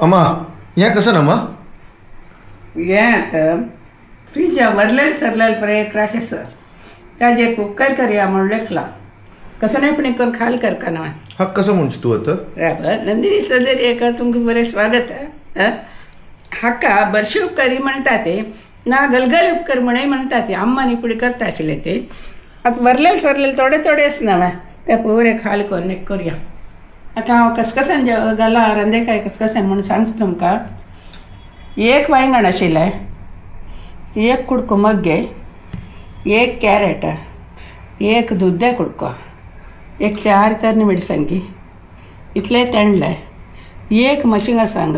अम्मा हें कसं अम्मा हें आतां फ्रीजा वरलें सरलें पळय एक राश आसा ताजे कुकर करया म्हण लेखला कसं नाही पण एक करून खाल करका ना हा कसं म्हणशीं तूं आतां राबर नंदिनी सजरी एका तुमकां बरें स्वागत हाका बरशी उपकारी म्हणटा ते ना गलगल उपकर म्हणूय म्हणटा ते अम्मानी फुडें करता आशिल्ले ते आतां वरलें सरलें थोडे थोडे आसना ते पुरे खाल करून एक करया आतां हांव कसकसान घाला रंदेकाय कसकसान म्हणून सांगता तुमकां एक वांयगण आशिल्लें एक कुडको मग्गे एक कॅरेट एक दुद्दे कुडको एक 4 तरणी मिरसांगी इतले तेंडले एक मशिंगा सांग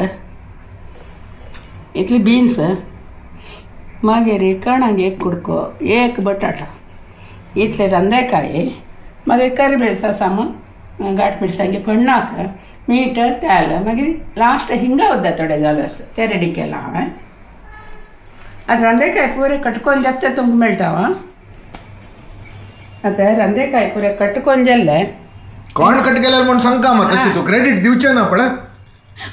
इतली बीन्स मागीर कणाक एक कुडको एक बटाटा इतले रंदेकाय मागीर करबेल सामन गाठ मिरसांगी फण्णाक मीठ तेल मागीर लास्ट हिंगा उद्दा थोडे घालस ते रेडी केलां हांवें आतां रंदेकाय पुरे कटकोन जाता तुमकां मेळटा आतां रंदेकाय पुरे कटकोन जाल्ले कोण कट केल्यार म्हण सांगता म्हाका तशें तूं क्रेडीट दिवचें ना पळय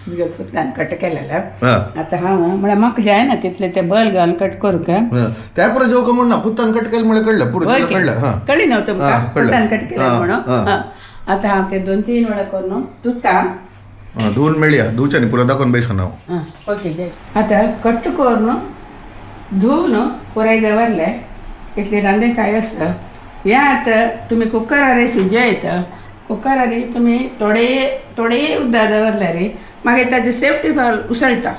म्हज्या पुतान कट केलेले आतां हांव म्हळ्यार म्हाका जायना तितले ते बल घालून कट करूंक त्या परस जेवका म्हणना पुतान कट केलें म्हळ्यार कळ्ळें पुढे कळ्ळें कळ्ळी न्हू तुमकां पुतान कट केलें म्हणून आतां हांव ते 2-3 वेळा करून धुता धुवन मेळया धुवचें न्ही पुरो दाखोवन बेसन हांव ओके आतां कट करून धुवन पुराय दवरले इतले रंदेकाय आसा हें आतां तुमी कुकरार शिजयत कुकरार तुमी थोडे उदक दवरल्यार मागीर ताजें सेफ्टी वाल्व उसळटा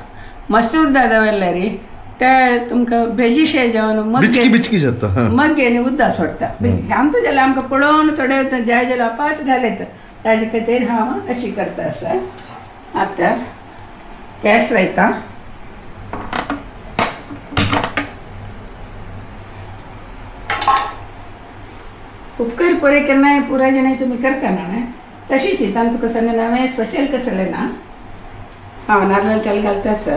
मस्त उदक दवरल्यार ते तुमकां भेजीशे जावन बिचकी जाता मग्गे आनी उदक सोडटा आमकां जाल्यार आमकां पळोवन थोडे जाय जाल्यार अपास घालयत ताजे खातीर हांव अशी करता आसा आतां गॅस लायता उपकार पुरे केन्नाय पुराय जाणाय तुमी करता ना तशीच तांकां कसं नवें स्पेशल कसलें ना हांव नाल्ल तेल घालता आसा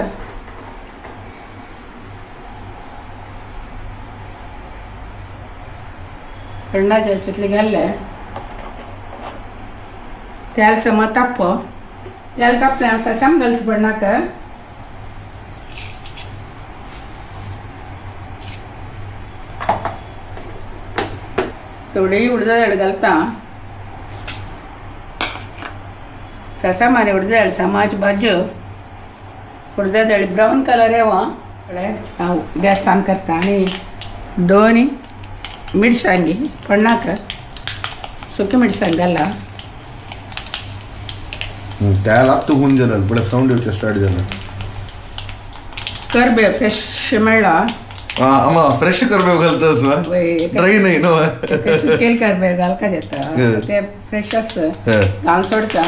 खण्णाचे तितले घाल्ले तेल समज ताप्पो तेल तापलें हांव सासाम घालता पडनाका थोडी उडदाळ घालता सासा मारे उडदाळ समाज भाज्यो उडदाळ ब्रावन कलर येवा हांव गॅस ऑन करता आनी 2 मिरसांगी पडनाक सुकी मिरसांग घाला तेल तूं गुंज जालें पळय सावंड येवचें स्टार्ट जालें करबे फ्रेश मेळ्ळा अम्मा फ्रेश करबेव घालतास ड्राय न्हय न्हू सुकेल करबे घालका जाता ते फ्रेश आसता घाल सोडता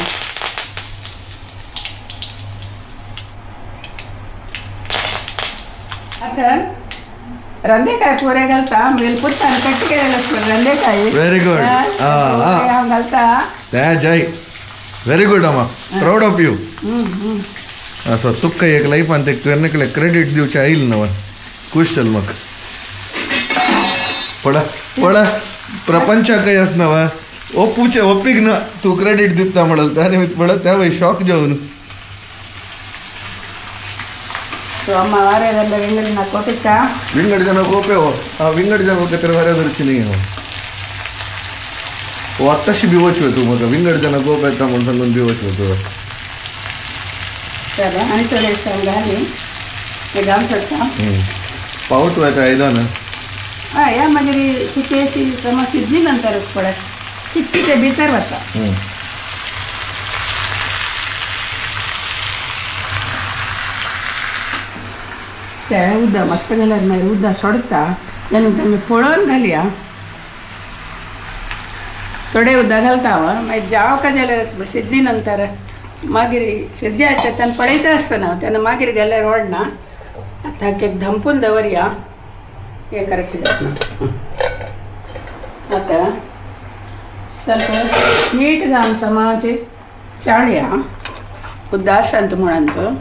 आतां रंदेकाय पुरे घालता मागीर पुतान कट केलेले रंदेकाय व्हेरी गुड हांव घालता त्या जय व्हेरी गुड अम्मा प्राऊड ऑफ यू असो तुका एक लायफान ते केन्ना क्रेडीट दिवचें आयिल्लें न्हू खुश चल मग पळा प्रपंचाकय आसना ओपूचे ओपीक ना तू क्रेडीट दिता म्हणून त्या निमित्त पळत त्या वय शॉक जेवन विंगड जन गोपे हो विंगड जन होते तर वाऱ्या धरची नाही हो आत्ताशी भिवच तू मग विंगड जन गोप येता म्हणून सांगून भिवच तू आणि पावट वयता आयदान हय ह्या मागीर चिकेची समज शिजली नंतरच पडत चिक्की ते भितर वता ते उदक मस्त घाल्यार मागीर उदक सोडता जाल्यार तांकां पळोवन घालया थोडे उदक घालता मागीर जावका जाल्यार शिजली नंतर मागीर शिजयाचे तेन्ना पळयता आसतना तेन्ना मागीर घाल्यार व्हडना ताका एक धंपून दवरया हे करेक्ट जाता आतां ಸ್ವಲ್ಪ मीठ घालून समज चाळया उदक संत म्हणून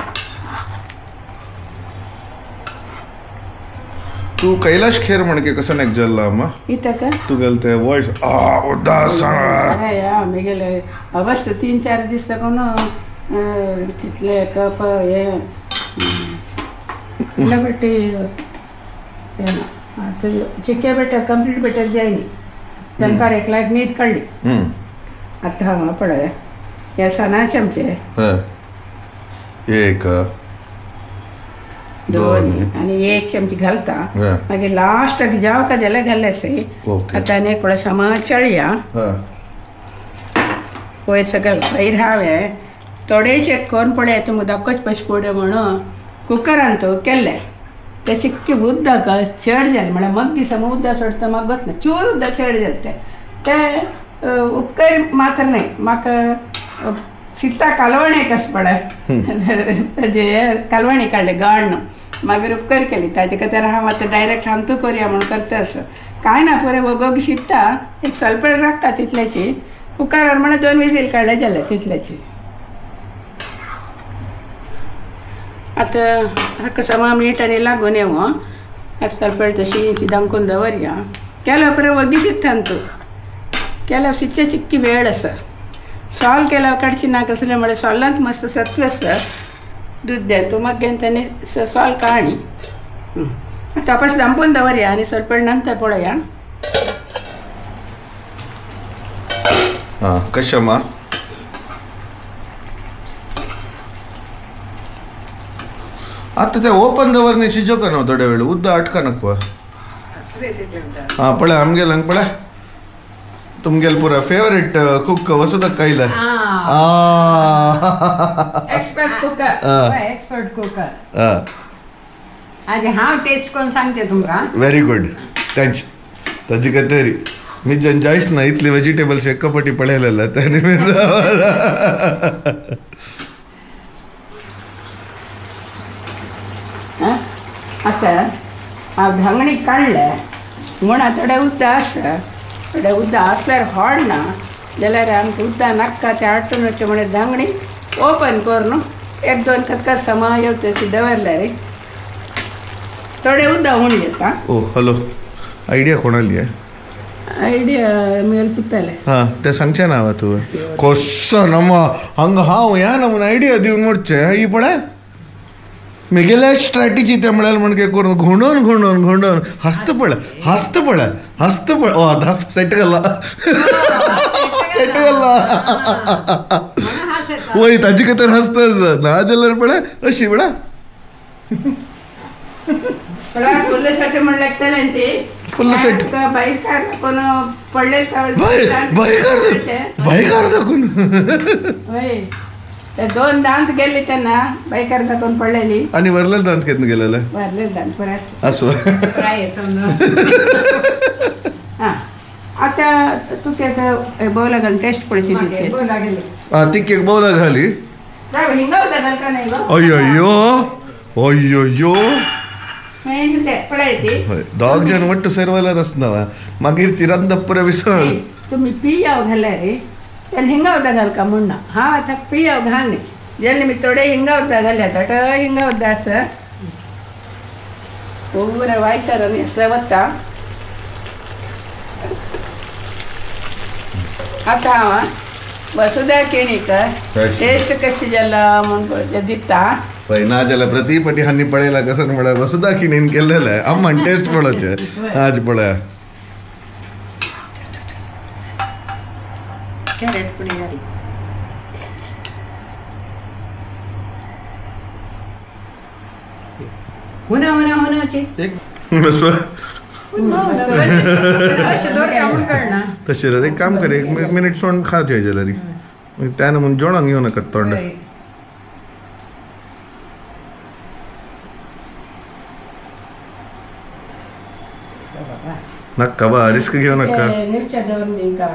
तू कैलाश खेर म्हणके कसं नेक जल्ला अम्मा इतक तू गेलते वॉइस उदास अरे या मी गेले अवश्य 3-4 दीस तकून तिथले कफ हे बेटी चिक्के बेटर कंप्लीट बेटर जायनी दनपार एक लाख न्हीद काडली आतां हांगा पळय हे सना चमचे एक दोन आनी एक चमची घालता मागीर लास्टाक जावका जाल्यार घाल्ले सही आतां आनी एक समज चळया पळय सगळें भायर हांवें थोडे चॅक करून पळय तुमकां दाखोवचे पयशे पडे म्हणून कुकरान तो केल्ले ते चिक्के उदक चड जालें म्हळ्यार मग्गी समज उदक सोडटा म्हाका वचना चूर उदक चड जालें ते उपकार मात्र न्ही म्हाका सिता कालवणे कशें पळय तेजे कालवणी काडले गाण मागीर उपकार केली ताजे खातीर हांव आतां डायरेक्ट रांदतू करया म्हूण करता असो कांय ना पुरे वगोग शिकता एक सलपण राखता तितल्याची कुकरार म्हळ्यार 2 विजील काडले जाले तितल्याची आतां हाका समा मीठ आनी लागून येवं आतां सलपण तशी दांकून दवरया केलो पुरे वगी शिकता तूं केल्यार शिकचे चिक्की वेळ आसा सॉल केल्यार काडची ना कसलें म्हळ्यार सॉलांत मस्त सत्व आसा दूद द्या तूं म्हाका घेवन तांणी सॉल काणी तपास दांपून दवरया आनी सलपण नंतर पळया कशें मा आतां ते ओपन दवरनी शिजोवका न्हू थोडे वेळ उदक अटका नका पळय आमगेल हांगा पळय तुमगेल पुरा फेवरेट कुक वसुधा कायला एक्सपर्ट कुकर आज हांव टेस्ट करून सांगते तुमकां व्हेरी गुड थँक्स ताजी खातीर मी जायच ना इतले व्हेजिटेबल्स एका पटी पळयलेले त्याने आतां हांव धांगणी काडले म्हूण थोडे उदक आसा थोडे उदक आसल्यार व्हड ना जाल्यार आमकां उदक नाका तें आडटून वचचें म्हण धांगणी ओपन कर न्हू 1-2 खतखत समा येवं तशी दवरल्यार थोडे उदक होण येता ओ हॅलो आयडिया कोणाली आहे आयडिया मेल पुत्ताले ते सांगचे ना तू कसो नम हांगा हांव ह्या नमून आयडिया दिवन म्हणचे ही पळय म्हगेले स्ट्रॅटेजी ते म्हळ्यार म्हणजे करून घोंडोन घोंडोन घोंडोन हस्त पळय सेट केला सेट केला वय ताजे खातीर हसता ना जाल्यार पळय अशी पळय फुल्ल सेट म्हण लागतले ती फुल्ल सेट भाईकार कोण पडले भाईकार दाखून होय ते 2 दांत गेले त्यांना बायकार दाखवून पडलेली आणि वरले दांत केन्ना गेलेले वरले दांत परत असो आता तू केक बोला घाल टेस्ट पडची ती केक बोला घाली हिंगा होता घाल का नाही अय्यो अय्यो पळय दोग जन ಒಟ್ಟು ಸೇರ್ವಲ್ಲ ರಸ್ನವ मागीर तिरंद पुरे विसळ तुम्ही पियाव घाला रे त्याला हिंगा होता घाल का म्हणणं हा आता पियाव घाल नाही जेणे मी थोडे हिंगा होता घाल्या थोड हिंगा होता असं पुरे वायटर आणि असं वता आता हांव वसुधा केणीकर टेस्ट कशी जाला म्हणून दिता पळय ना जाल्यार प्रतिपटी हांनी पळयला कसं म्हळ्यार वसुधा खिणीन केल्लेले आम्मान टेस्ट पळोवचे आज पळया कॅरेट पुडी घाली हुना हुना हुनाची तशें जाल्यार एक काम कर 1 मिनिट सोडून खा थंय जाल्यार त्यान म्हूण जेवणाक घेवं नाका तोंड नक्का बा रिस्क घेऊ नका न्यूच्या दवरून देईन का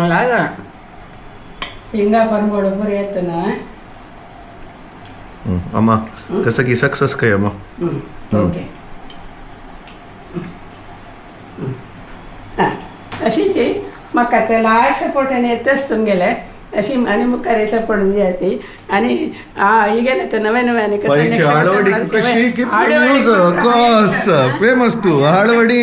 लागा हिंगा पण बरोबर येत ना अम्मा कसं की सक्सेस काय अम्मा ओके अशीच म्हाका ते लायक सपोर्टान येतच तुमगेले अशी आनी मुखार अशें पडून ती आनी हिगेले तर नवे नव्याने बाईची आळवडी कशी कस फेमस तू आळवडी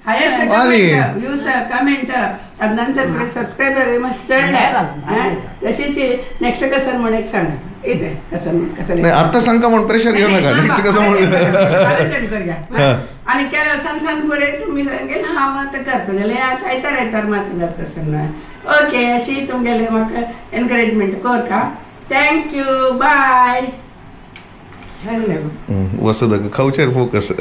हायेस्ट आणि व्ह्यूज कमेंट अद नंतर सबस्क्रायबर मस्त चढले तशीच नेक्स्ट कसं म्हण एक सांगा येते कसं कसं नाही आता सांगा म्हणून प्रेशर घेऊ नका नेक्स्ट कसं म्हणून आणि केलं सांग सांग बरे तुम्ही सांगेल हा मग तर करतो जाल्यार आतां आयतार आयतार मात करता आसतना ओके अशी तुमगेले म्हाका एनकरेजमेंट कर का थँक्यू बाय वसुदा खावचेर फोकस